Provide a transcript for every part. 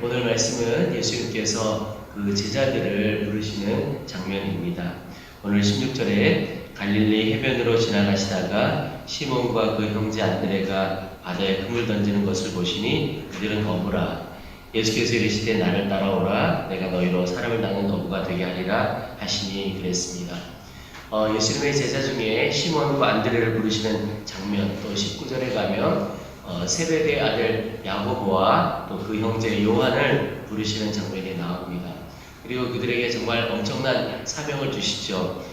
오늘 말씀은 예수님께서 그 제자들을 부르시는 장면입니다. 오늘 16절에 갈릴리 해변으로 지나가시다가 시몬과 그 형제 안드레가 바다에 그물 던지는 것을 보시니 그들은 어부라. 예수께서 이르시되 나를 따라오라. 내가 너희로 사람을 낚는 어부가 되게 하리라 하시니 그랬습니다. 예수님의 제자 중에 시몬과 안드레를 부르시는 장면, 또 19절에 가면 세베대의 아들 야고보와 또 그 형제 요한을 부르시는 장면이 나옵니다. 그리고 그들에게 정말 엄청난 사명을 주시죠.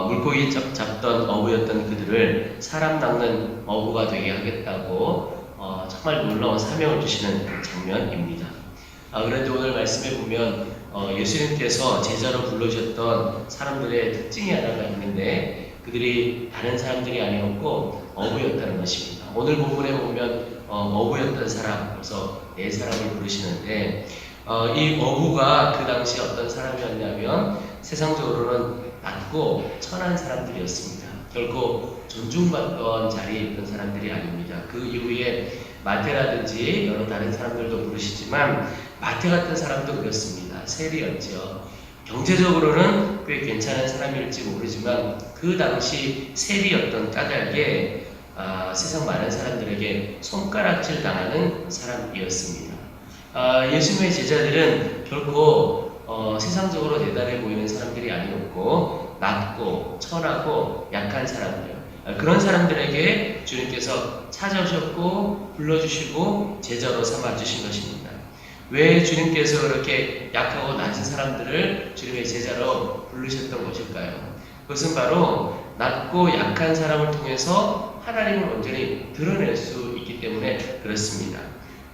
물고기 잡던 어부였던 그들을 사람 낚는 어부가 되게 하겠다고 정말 놀라운 사명을 주시는 장면입니다. 그런데 오늘 말씀에 보면 예수님께서 제자로 불러주셨던 사람들의 특징이 하나가 있는데 그들이 다른 사람들이 아니었고 어부였다는 것입니다. 오늘 본문에 보면 어부였던 사람, 그래서 네 사람을 부르시는데 이 어부가 그 당시 어떤 사람이었냐면 세상적으로는 낮고 천한 사람들이었습니다. 결코 존중받던 자리에 있던 사람들이 아닙니다. 그 이후에 마태라든지 여러 다른 사람들도 부르시지만 마태 같은 사람도 그렇습니다. 세리였죠. 경제적으로는 꽤 괜찮은 사람일지 모르지만 그 당시 세리였던 까닭에 세상 많은 사람들에게 손가락질 당하는 사람이었습니다. 예수님의 제자들은 결코 세상적으로 대단해 보이는 사람들이 아니었고 낮고 천하고 약한 사람들, 그런 사람들에게 주님께서 찾아오셨고 불러주시고 제자로 삼아주신 것입니다. 왜 주님께서 그렇게 약하고 낮은 사람들을 주님의 제자로 부르셨던 것일까요? 그것은 바로 낮고 약한 사람을 통해서 하나님을 온전히 드러낼 수 있기 때문에 그렇습니다.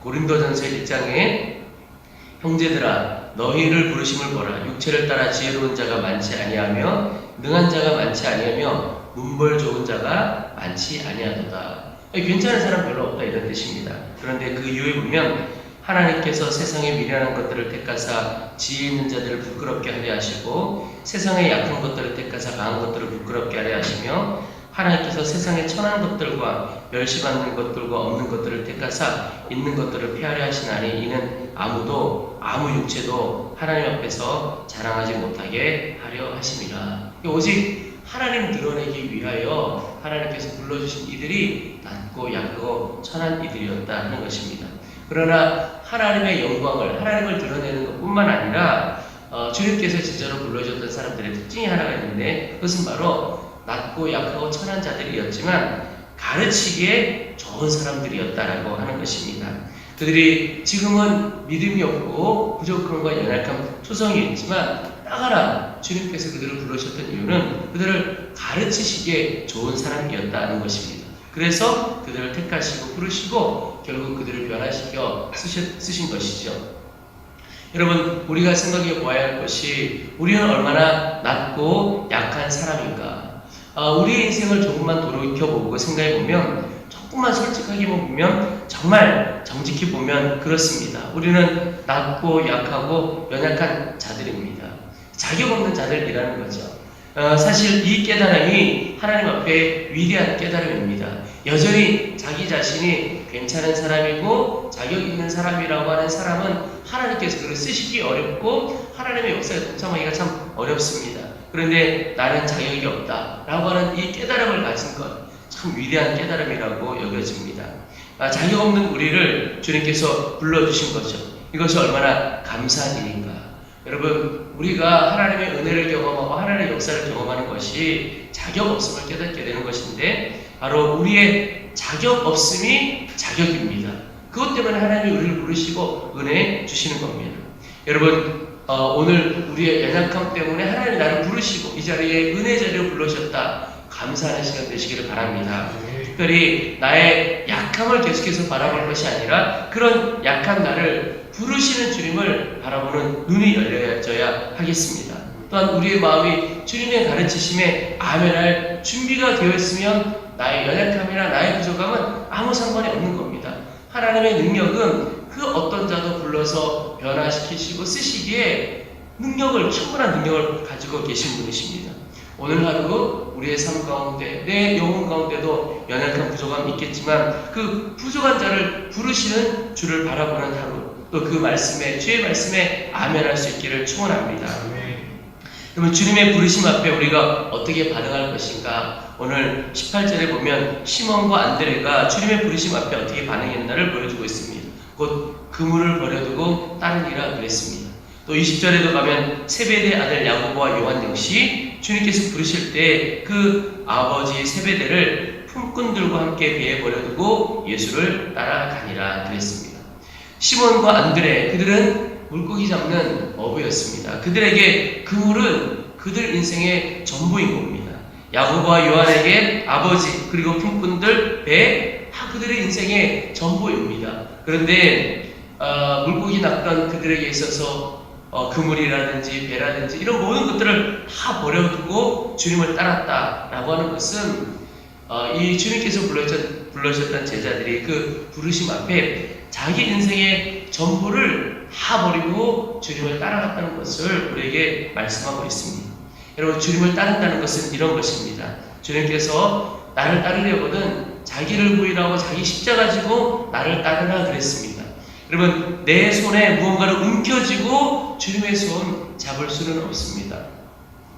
고린도전서 1장에 형제들아 너희를 부르심을 보라. 육체를 따라 지혜로운 자가 많지 아니하며 능한 자가 많지 아니하며 문벌 좋은 자가 많지 아니하도다. 괜찮은 사람 별로 없다 이런 뜻입니다. 그런데 그 이후에 보면 하나님께서 세상의 미련한 것들을 택하사 지혜 있는 자들을 부끄럽게 하려 하시고 세상의 약한 것들을 택하사 강한 것들을 부끄럽게 하려 하시며 하나님께서 세상의 천한 것들과 멸시받는 것들과 없는 것들을 택하사 있는 것들을 피하려 하시나니 이는 아무도 아무 육체도 하나님 앞에서 자랑하지 못하게 하려 하심이라. 오직 하나님 드러내기 위하여 하나님께서 불러주신 이들이 낮고 약하고 천한 이들이었다 하는 것입니다. 그러나 하나님의 영광을, 하나님을 드러내는 것뿐만 아니라 주님께서 제자로 불러주셨던 사람들의 특징이 하나가 있는데 그것은 바로 낮고 약하고 천한 자들이었지만 가르치기에 좋은 사람들이었다라고 하는 것입니다. 그들이 지금은 믿음이 없고 부족함과 연약함 투성이 있지만 나가라 주님께서 그들을 부르셨던 이유는 그들을 가르치시기에 좋은 사람이었다는 것입니다. 그래서 그들을 택하시고 부르시고 결국 그들을 변화시켜 쓰신 것이죠. 여러분, 우리가 생각해 보아야 할 것이 우리는 얼마나 낮고 약한 사람인가. 우리의 인생을 조금만 돌이켜보고 생각해보면 조금만 솔직하게 보면 정말 정직히 보면 그렇습니다. 우리는 낮고 약하고 연약한 자들입니다. 자격 없는 자들이라는 거죠. 사실 이 깨달음이 하나님 앞에 위대한 깨달음입니다. 여전히 자기 자신이 괜찮은 사람이고 자격 있는 사람이라고 하는 사람은 하나님께서 그를 쓰시기 어렵고 하나님의 역사에 동참하기가 참 어렵습니다. 그런데 나는 자격이 없다 라고 하는 이 깨달음을 가진 것 참 위대한 깨달음이라고 여겨집니다. 자격 없는 우리를 주님께서 불러주신 거죠. 이것이 얼마나 감사한 일인가. 여러분, 우리가 하나님의 은혜를 경험하고 하나님의 역사를 경험하는 것이 자격 없음을 깨닫게 되는 것인데 바로 우리의 자격 없음이 자격입니다. 그것 때문에 하나님이 우리를 부르시고 은혜 주시는 겁니다. 여러분, 오늘 우리의 연약함 때문에 하나님이 나를 부르시고 이 자리에 은혜 자리로 불러주셨다. 감사하는 시간 되시기를 바랍니다. 특별히 나의 약함을 계속해서 바라볼 것이 아니라 그런 약한 나를 부르시는 주님을 바라보는 눈이 열려져야 하겠습니다. 또한 우리의 마음이 주님의 가르치심에 아멘할 준비가 되어 있으면 나의 연약함이나 나의 부족함은 아무 상관이 없는 겁니다. 하나님의 능력은 그 어떤 자도 불러서 변화시키시고 쓰시기에 충분한 능력을 가지고 계신 분이십니다. 오늘 하루 우리의 삶 가운데 내 영혼 가운데도 연약한 부족함이 있겠지만 그 부족한 자를 부르시는 주를 바라보는 하루, 또 그 말씀에 주의 말씀에 아멘할 수 있기를 축원합니다. 그러면 주님의 부르심 앞에 우리가 어떻게 반응할 것인가? 오늘 18절에 보면 시몬과 안드레가 주님의 부르심 앞에 어떻게 반응했나를 보여주고 있습니다. 곧 그물을 버려두고 따르니라 그랬습니다. 또 20절에도 가면 세베대 아들 야고보와 요한 역시 주님께서 부르실 때 그 아버지 세베대를 품꾼들과 함께 배에 버려두고 예수를 따라가니라 그랬습니다. 시몬과 안드레, 그들은 물고기 잡는 어부였습니다. 그들에게 그물은 그들 인생의 전부인 겁니다. 야고보와 요한에게 아버지 그리고 품꾼들 배 그들의 인생의 전부입니다. 그런데 물고기 낚던 그들에게 있어서 그물이라든지 배라든지 이런 모든 것들을 다 버려두고 주님을 따랐다라고 하는 것은 이 주님께서 불러주셨던 제자들이 그 부르심 앞에 자기 인생의 전부를 다 버리고 주님을 따라갔다는 것을 우리에게 말씀하고 있습니다. 여러분, 주님을 따른다는 것은 이런 것입니다. 주님께서 나를 따르려거든 자기를 부인하고 자기 십자가 지고 나를 따르라 그랬습니다. 여러분, 내 손에 무언가를 움켜쥐고 주님의 손 잡을 수는 없습니다.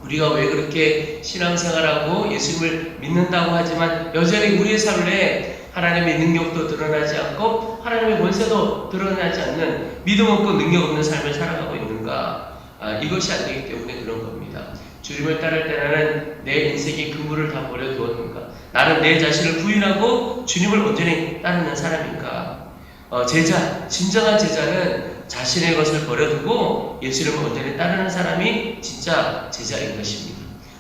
우리가 왜 그렇게 신앙생활하고 예수님을 믿는다고 하지만 여전히 우리의 삶에 하나님의 능력도 드러나지 않고 하나님의 권세도 드러나지 않는 믿음 없고 능력 없는 삶을 살아가고 있는가? 이것이 안 되기 때문에 그런 겁니다. 주님을 따를 때 나는 내 인생의 그물을 다 버려두었는가? 나는 내 자신을 부인하고 주님을 온전히 따르는 사람인가? 진정한 제자는 자신의 것을 버려두고 예수님을 온전히 따르는 사람이 진짜 제자인 것입니다.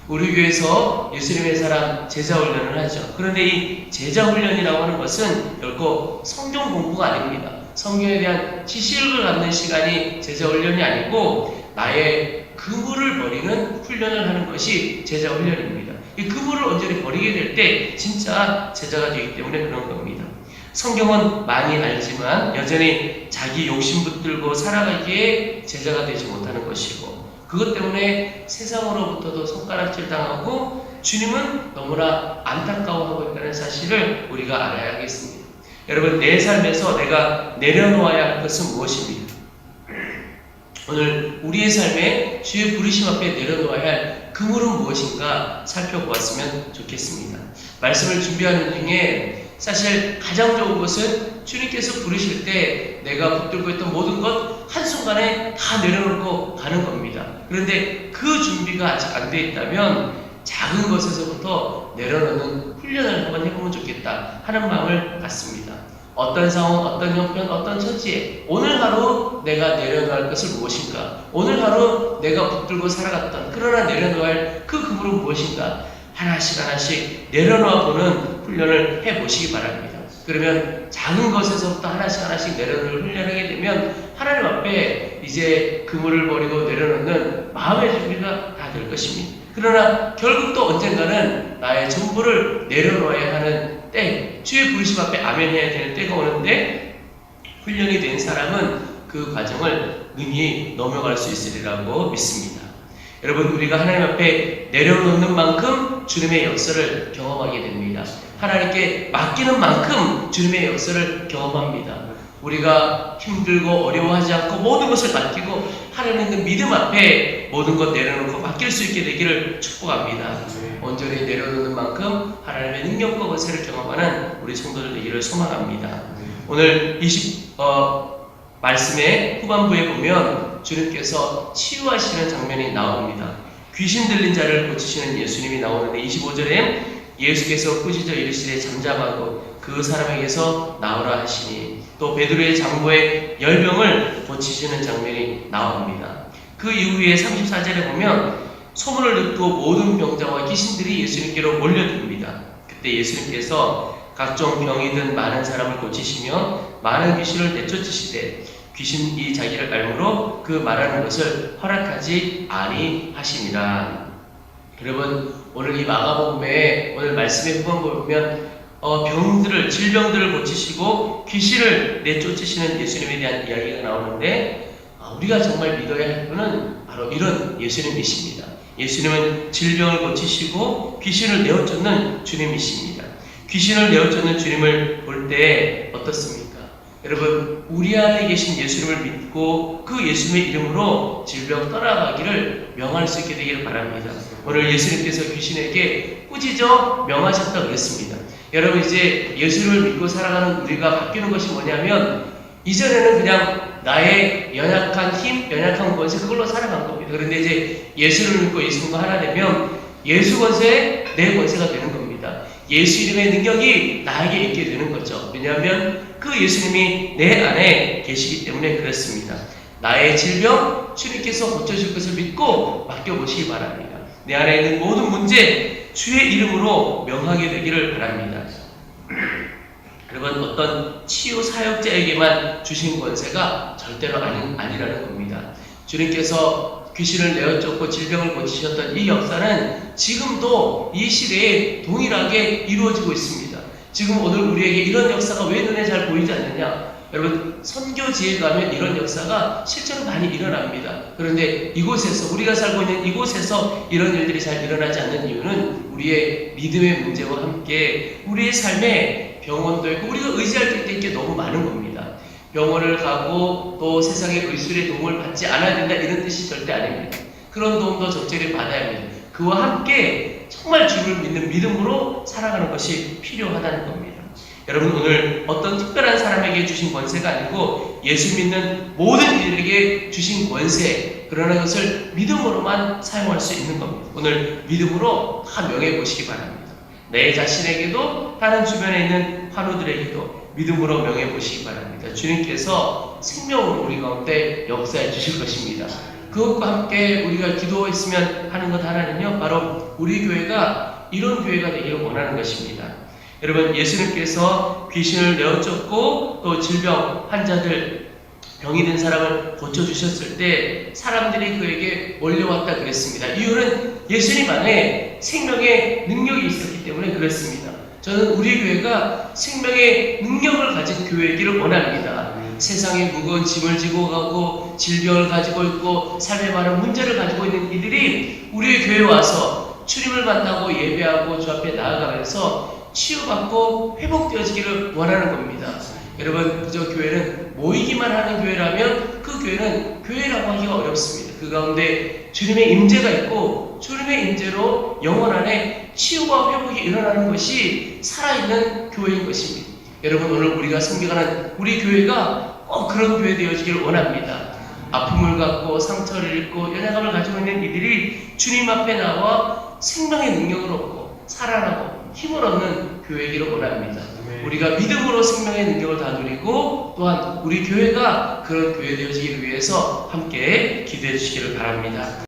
우리 교회에서 예수님의 사람 제자 훈련을 하죠. 그런데 이 제자 훈련이라고 하는 것은 결코 성경 공부가 아닙니다. 성경에 대한 지식을 갖는 시간이 제자 훈련이 아니고 나의 그물을 버리는 훈련을 하는 것이 제자 훈련입니다. 이 그물을 온전히 버리게 될 때 진짜 제자가 되기 때문에 그런 겁니다. 성경은 많이 알지만 여전히 자기 욕심 붙들고 살아가기에 제자가 되지 못하는 것이고 그것 때문에 세상으로부터도 손가락질 당하고 주님은 너무나 안타까워하고 있다는 사실을 우리가 알아야겠습니다. 여러분, 내 삶에서 내가 내려놓아야 할 것은 무엇입니까? 오늘 우리의 삶에 주의 부르심 앞에 내려놓아야 할 그물은 무엇인가 살펴보았으면 좋겠습니다. 말씀을 준비하는 중에 사실 가장 좋은 것은 주님께서 부르실 때 내가 붙들고 있던 모든 것 한순간에 다 내려놓고 가는 겁니다. 그런데 그 준비가 아직 안 돼 있다면 작은 것에서부터 내려놓는 훈련을 한번 해보면 좋겠다 하는 마음을 갖습니다. 어떤 상황, 어떤 형편, 어떤 처지에 오늘 하루 내가 내려놓을 것을 무엇인가? 오늘 하루 내가 붙들고 살아갔던 그러나 내려놓아야 할 그 그물은 무엇인가? 하나씩 내려놓아 보는 훈련을 해보시기 바랍니다. 그러면 작은 것에서부터 하나씩 내려놓을 훈련을 하게 되면 하나님 앞에 이제 그물을 버리고 내려놓는 마음의 준비가 다 될 것입니다. 그러나 결국 또 언젠가는 나의 전부를 내려놓아야 하는 때, 주의 부르심 앞에 아멘해야 될 때가 오는데 훈련이 된 사람은 그 과정을 능히 넘어갈 수 있으리라고 믿습니다. 여러분, 우리가 하나님 앞에 내려놓는 만큼 주님의 역사를 경험하게 됩니다. 하나님께 맡기는 만큼 주님의 역사를 경험합니다. 우리가 힘들고 어려워하지 않고 모든 것을 맡기고 하나님 있는 믿음 앞에 모든 것 내려놓고 맡길 수 있게 되기를 축복합니다. 온전히 내려놓는 만큼 하나님의 능력과 권세를 경험하는 우리 성도들 되기를 소망합니다. 오늘 말씀의 후반부에 보면 주님께서 치유하시는 장면이 나옵니다. 귀신 들린 자를 고치시는 예수님이 나오는데 25절에 예수께서 꾸짖어 이르시되 잠잠하고 그 사람에게서 나오라 하시니 또 베드로의 장부의 열병을 고치시는 장면이 나옵니다. 그 이후에 34절에 보면 소문을 듣고 모든 병자와 귀신들이 예수님께로 몰려듭니다. 그때 예수님께서 각종 병이 든 많은 사람을 고치시며 많은 귀신을 내쫓으시되 귀신이 자기를 알므로 그 말하는 것을 허락하지 아니하시니라. 여러분, 오늘 이 마가복음에 오늘 말씀의 후반부에 보면 질병들을 고치시고 귀신을 내쫓으시는 예수님에 대한 이야기가 나오는데 우리가 정말 믿어야 할 분은 바로 이런 예수님이십니다. 예수님은 질병을 고치시고 귀신을 내어쫓는 주님이십니다. 귀신을 내어쫓는 주님을 볼 때 어떻습니까? 여러분, 우리 안에 계신 예수님을 믿고 그 예수님의 이름으로 질병 떠나가기를 명할 수 있게 되기를 바랍니다. 오늘 예수님께서 귀신에게 꾸짖어 명하셨다고 그랬습니다. 여러분, 이제 예수님을 믿고 살아가는 우리가 바뀌는 것이 뭐냐면, 이전에는 그냥 나의 연약한 힘, 연약한 권세, 그걸로 살아간 겁니다. 그런데 이제 예수를 믿고 예수님과 하나 되면 예수 권세, 내 권세가 되는 겁니다. 예수 이름의 능력이 나에게 있게 되는 거죠. 왜냐하면 그 예수님이 내 안에 계시기 때문에 그렇습니다. 나의 질병, 주님께서 고쳐줄 것을 믿고 맡겨보시기 바랍니다. 내 안에 있는 모든 문제, 주의 이름으로 명하게 되기를 바랍니다. 여러분, 어떤 치유 사역자에게만 주신 권세가 절대로 아니라는 겁니다. 주님께서 귀신을 내어쫓고 질병을 고치셨던 이 역사는 지금도 이 시대에 동일하게 이루어지고 있습니다. 지금 오늘 우리에게 이런 역사가 왜 눈에 잘 보이지 않느냐? 여러분, 선교지에 가면 이런 역사가 실제로 많이 일어납니다. 그런데 이곳에서, 우리가 살고 있는 이곳에서 이런 일들이 잘 일어나지 않는 이유는 우리의 믿음의 문제와 함께 우리의 삶에 병원도 있고 우리가 의지할 때 있게 너무 많은 겁니다. 병원을 가고 또 세상의 의술의 도움을 받지 않아야 된다, 이런 뜻이 절대 아닙니다. 그런 도움도 적절히 받아야 합니다. 그와 함께 정말 주를 믿는 믿음으로 살아가는 것이 필요하다는 겁니다. 여러분, 오늘 어떤 특별한 사람에게 주신 권세가 아니고 예수 믿는 모든 이들에게 주신 권세, 그러나 것을 믿음으로만 사용할 수 있는 겁니다. 오늘 믿음으로 다 명해 보시기 바랍니다. 내 자신에게도 다른 주변에 있는 환우들에게도 믿음으로 명해 보시기 바랍니다. 주님께서 생명으로 우리 가운데 역사해 주실 것입니다. 그것과 함께 우리가 기도했으면 하는 것 하나는요, 바로 우리 교회가 이런 교회가 되기를 원하는 것입니다. 여러분, 예수님께서 귀신을 내어쫓고 또 질병 환자들, 병이 든 사람을 고쳐주셨을 때 사람들이 그에게 몰려왔다 그랬습니다. 이유는 예수님 안에 생명의 능력이 있었기 때문에 그렇습니다. 저는 우리 교회가 생명의 능력을 가진 교회이기를 원합니다. 세상에 무거운 짐을 지고 가고 질병을 가지고 있고 삶에 많은 문제를 가지고 있는 이들이 우리 교회에 와서 주님을 만나고 예배하고 주 앞에 나아가면서 치유받고 회복되어지기를 원하는 겁니다. 여러분, 그저 교회는 모이기만 하는 교회라면 그 교회는 교회라고 하기가 어렵습니다. 그 가운데 주님의 임재가 있고 주님의 임재로 영혼 안에 치유와 회복이 일어나는 것이 살아있는 교회인 것입니다. 여러분, 오늘 우리가 섬겨가는 우리 교회가 꼭 그런 교회 되어지기를 원합니다. 아픔을 갖고 상처를 입고 연약함을 가지고 있는 이들이 주님 앞에 나와 생명의 능력을 얻고 살아나고 힘을 얻는 교회이기를 원합니다. 우리가 믿음으로 생명의 능력을 다 누리고 또한 우리 교회가 그런 교회 되어지기를 위해서 함께 기도해 주시기를 바랍니다.